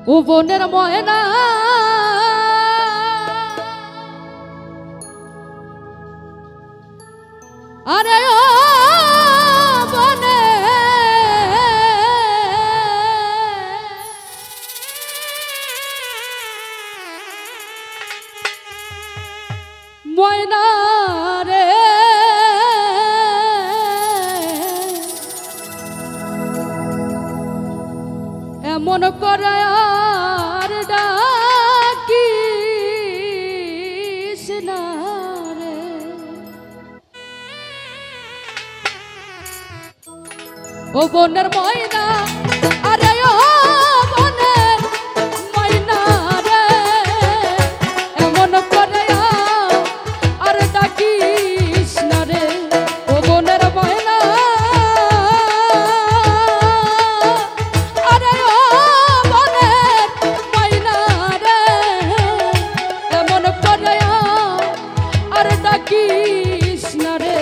ও বনের ময়না আরে ও বনে ময়না রে এমন করে আর ডাকিস না রে ও বনের ময়না আরে ও বনের ময়না রে এমন করে আর ডাকিস না রে ও বনের ময়না আরে ও বনের ময়না রে এমন করে আর ডাকিস না রে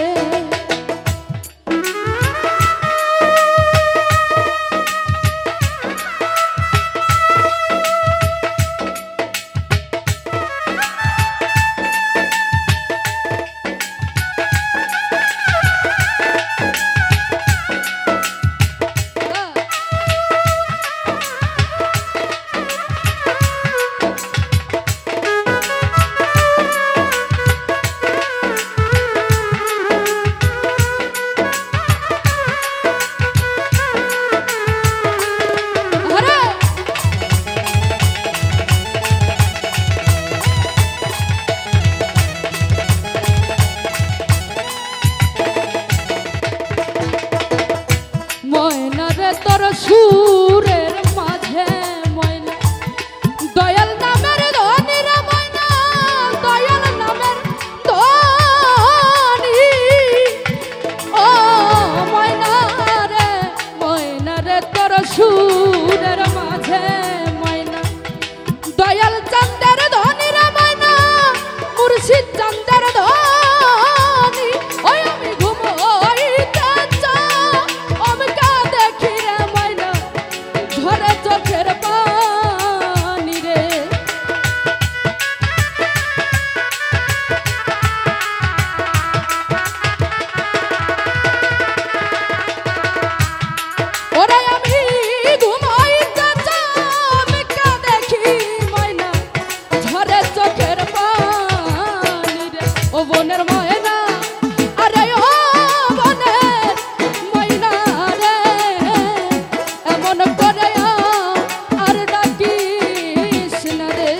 তোর সুরের মাঝে ময়না দয়াল নামের ধনী রে ময়না দয়াল নামের ধনী ও ময়না রে তোর সুরের মাঝে ময়না দয়াল চন্দের ধনী রে ময়না মুর্শিদ চন্দের ধনী ওই আমি ঘুমোইতে আমি কা দেখি রে ময়না ঝরে চোখের পানি রে ওরে আমি ঘুমোইতে আমি কা দেখি ময়না ঝরে চোখের পানি রে ও বনের ময়না আরে ও বনের ময়না রে এমন করে আর ডাকিস না রে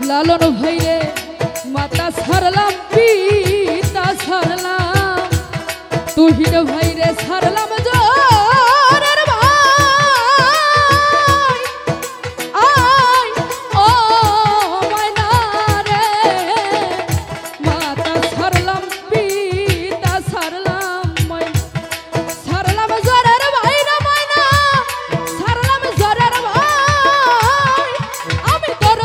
লালন ভাইরে মাতা ছাড়লাম পিতা ছাড়লাম তুহিন ভাইরে ছাড়লাম জোরের ভাই আই ও ময়না রে মাতা ছাড়লাম পিতা ছাড়লাম ময়না ছাড়লাম জোরের ভাই রে ময়না ছাড়লাম জোরের ভাই আমি তোর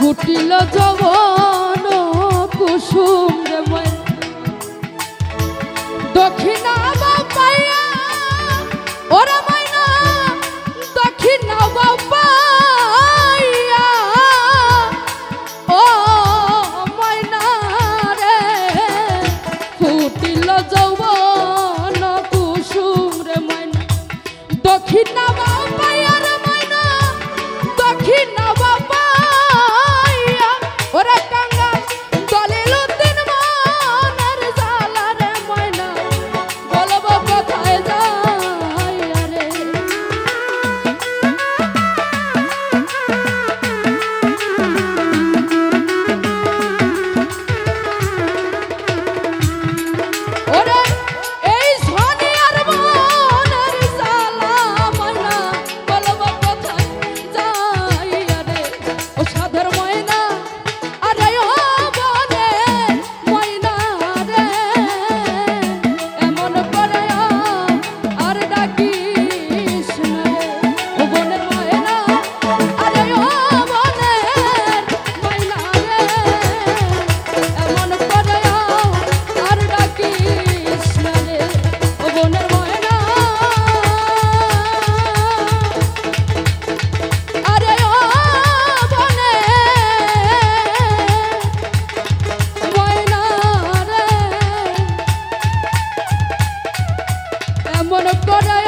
ফুটিল যৌবন কুসুম রে ময়না দক্ষিণা বাপাইয়া ওরে ময়না দক্ষিণা বাপাইয়া ও ময়না রে ফুটিল যৌবন কুসুম রে ময়না দক্ষিণা বাপাইয়া রে ময়না দক্ষিণা বাপাইয়া ওরে কাঙ্গা দলিল উদ্দিন মনের জ্বালা রে ময়না বলবো কোথায় যাইয়া রে ওরে এই সোনিয়ার মনের জ্বালা ময়না বলবো কোথায় যাইয়া রে ও সাধের ময়না আরে ও বনের ময়না রে এমন করে আর ডাকিস না রে ও বনের ময়না আরে ও বনের ময়না রে এমন করে আর ডাকিস না রে ও বনের ময়না আরে ও বনের ময়না রে এমন করে